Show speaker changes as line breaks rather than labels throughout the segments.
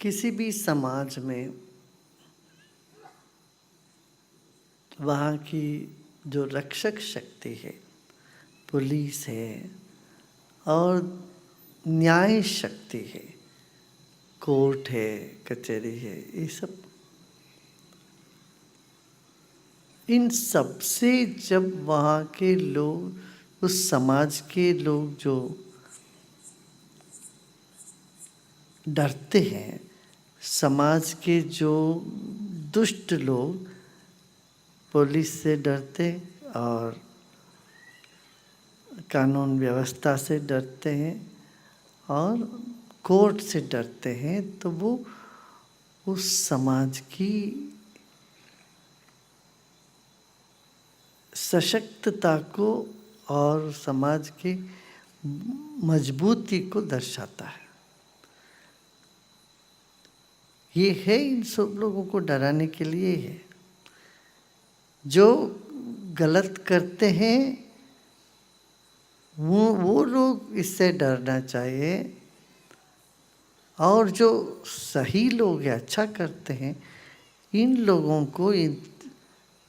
किसी भी समाज में वहाँ की जो रक्षक शक्ति है, पुलिस है और न्याय शक्ति है, कोर्ट है, कचहरी है, ये सब, इन सब से जब वहाँ के लोग, उस समाज के लोग जो डरते हैं, समाज के जो दुष्ट लोग पुलिस से डरते और कानून व्यवस्था से डरते हैं और कोर्ट से डरते हैं, तो वो उस समाज की सशक्तता को और समाज की मजबूती को दर्शाता है। ये है इन सब लोगों को डराने के लिए है। जो गलत करते हैं वो लोग इससे डरना चाहिए, और जो सही लोग हैं, अच्छा करते हैं, इन लोगों को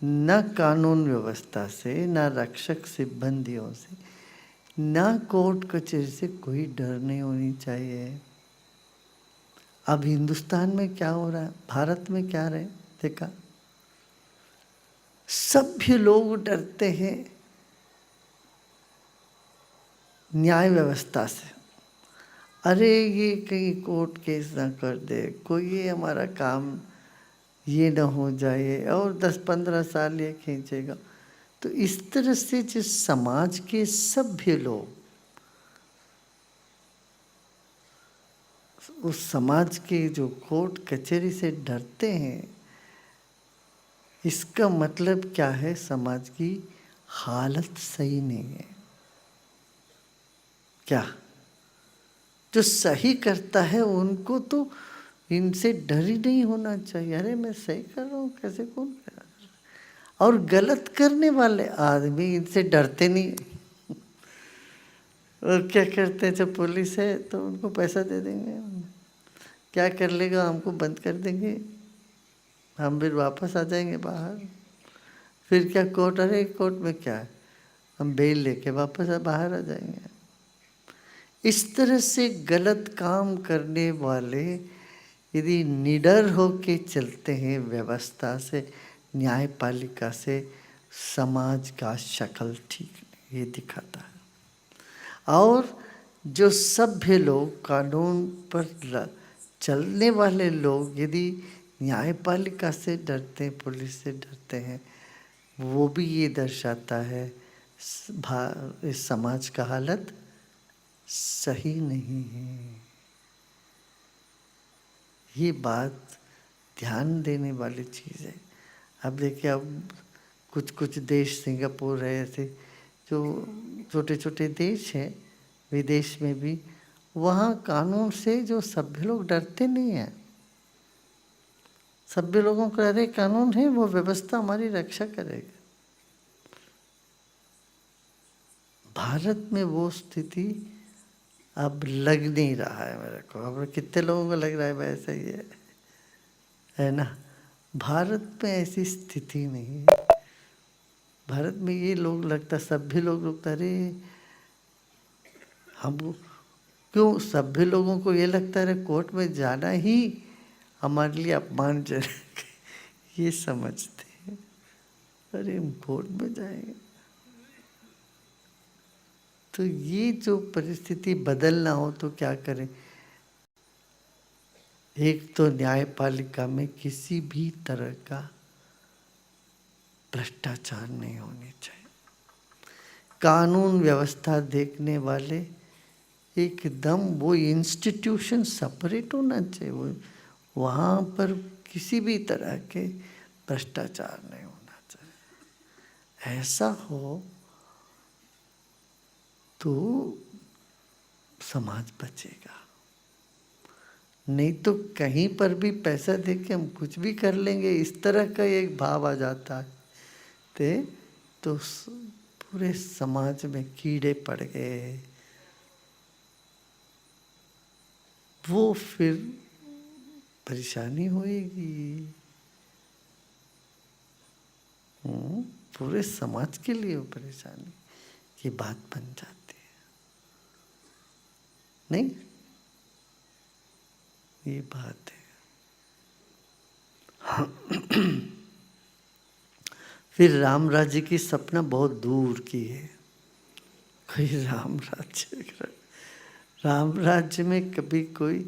न कानून व्यवस्था से, न रक्षक सिब्बंदियों से, न कोर्ट कचहरी से कोई डर नहीं होनी चाहिए। अब हिंदुस्तान में क्या हो रहा है, भारत में क्या रहे देखा, सभ्य लोग डरते हैं न्याय व्यवस्था से। अरे ये कहीं कोर्ट केस ना कर दे कोई, ये हमारा काम ये ना हो जाए और 10-15 साल ये खींचेगा। तो इस तरह से जिस समाज के सभ्य लोग उस समाज के जो कोर्ट कचहरी से डरते हैं, इसका मतलब क्या है, समाज की हालत सही नहीं है। क्या जो सही करता है उनको तो इनसे डर ही नहीं होना चाहिए। अरे मैं सही कर रहा हूँ, कैसे कौन कर रहा है? और गलत करने वाले आदमी इनसे डरते नहीं। और क्या करते हैं, जब पुलिस है तो उनको पैसा दे देंगे, क्या कर लेगा, हमको बंद कर देंगे, हम फिर वापस आ जाएंगे बाहर। फिर क्या कोर्ट, अरे कोर्ट में क्या है, हम बेल लेके वापस बाहर आ जाएंगे। इस तरह से गलत काम करने वाले यदि निडर होके चलते हैं व्यवस्था से, न्यायपालिका से, समाज का शक्ल ठीक ये दिखाता है। और जो सभ्य लोग, कानून पर चलने वाले लोग यदि न्यायपालिका से डरते हैं, पुलिस से डरते हैं, वो भी ये दर्शाता है इस समाज का हालत सही नहीं है। ये बात ध्यान देने वाली चीज़ है। अब देखिए, अब कुछ कुछ देश, सिंगापुर है, ऐसे जो छोटे छोटे देश हैं विदेश में भी, वहाँ कानून से जो सभ्य लोग डरते नहीं हैं। सभ्य लोगों को अरे कानून है, वो व्यवस्था हमारी रक्षा करेगा। भारत में वो स्थिति अब लग नहीं रहा है मेरे को। अब कितने लोगों को लग रहा है वैसे ही है ना। भारत में ऐसी स्थिति नहीं है। भारत में ये लोग लगता, सभ्य लोग लगता, अरे हम क्यों, सभ्य लोगों को ये लगता है कोर्ट में जाना ही हमारे लिए अपमानजनक ये समझते हैं। अरे हम कोर्ट में जाएंगे, तो ये जो परिस्थिति बदलना हो तो क्या करें। एक तो न्यायपालिका में किसी भी तरह का भ्रष्टाचार नहीं होनी चाहिए। कानून व्यवस्था देखने वाले एकदम वो इंस्टीट्यूशन सेपरेट होना चाहिए। वो वहाँ पर किसी भी तरह के भ्रष्टाचार नहीं होना चाहिए। ऐसा हो तो समाज बचेगा। नहीं तो कहीं पर भी पैसा दे के हम कुछ भी कर लेंगे, इस तरह का एक भाव आ जाता है तो पूरे समाज में कीड़े पड़ गए। वो फिर परेशानी होएगी। पूरे समाज के लिए वो परेशानी की बात बन जाती है। नहीं, ये बात है। फिर राम राज्य की सपना बहुत दूर की है। कोई राम राज्य में कभी कोई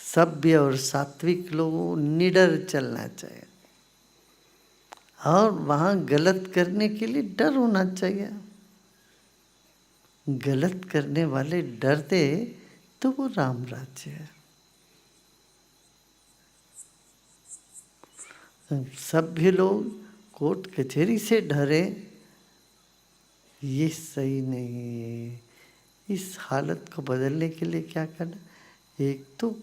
सभ्य और सात्विक लोगों निडर चलना चाहिए, और वहाँ गलत करने के लिए डर होना चाहिए। गलत करने वाले डरते तो वो राम राज्य है। सभ्य लोग कोर्ट कचहरी से डरे, ये सही नहीं है। इस हालत को बदलने के लिए क्या करना? एक तो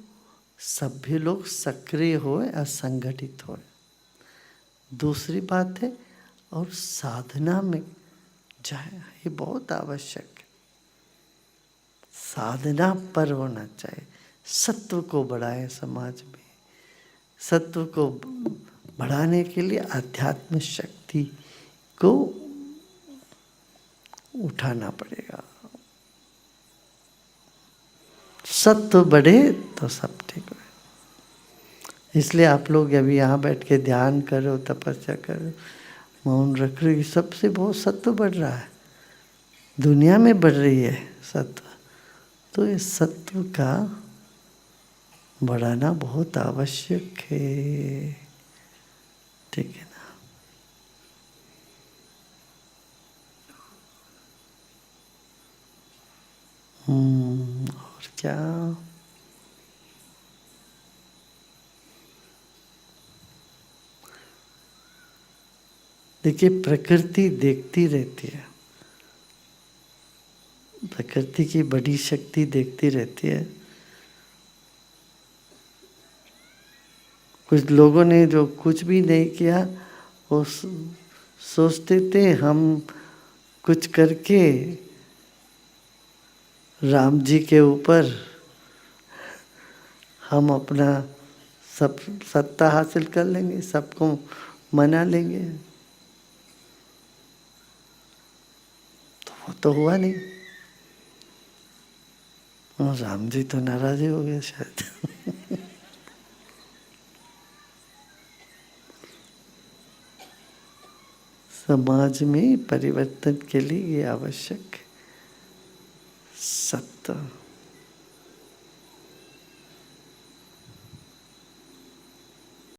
सभ्य लोग सक्रिय होए और संगठित होए। दूसरी बात है, और साधना में जाए, ये बहुत आवश्यक है। साधना पर होना चाहिए। सत्व को बढ़ाए समाज में। सत्व को बढ़ाने के लिए आध्यात्म शक्ति को उठाना पड़ेगा। सत्व बढ़े तो सब ठीक हो। इसलिए आप लोग अभी यहाँ बैठ के ध्यान करो, तपस्या करो, मौन रख रहे, सबसे बहुत सत्व बढ़ रहा है, दुनिया में बढ़ रही है सत्व। तो इस सत्व का बढ़ाना बहुत आवश्यक है। ठीक है ना? और क्या? देखिए, प्रकृति देखती रहती है। प्रकृति की बड़ी शक्ति देखती रहती है। कुछ लोगों ने जो कुछ भी नहीं किया, वो सोचते थे हम कुछ करके राम जी के ऊपर हम अपना सब सत्ता हासिल कर लेंगे, सबको मना लेंगे। तो वो तो हुआ नहीं, और राम जी तो नाराज ही हो गए शायद। समाज में परिवर्तन के लिए ये आवश्यक है, सत्य।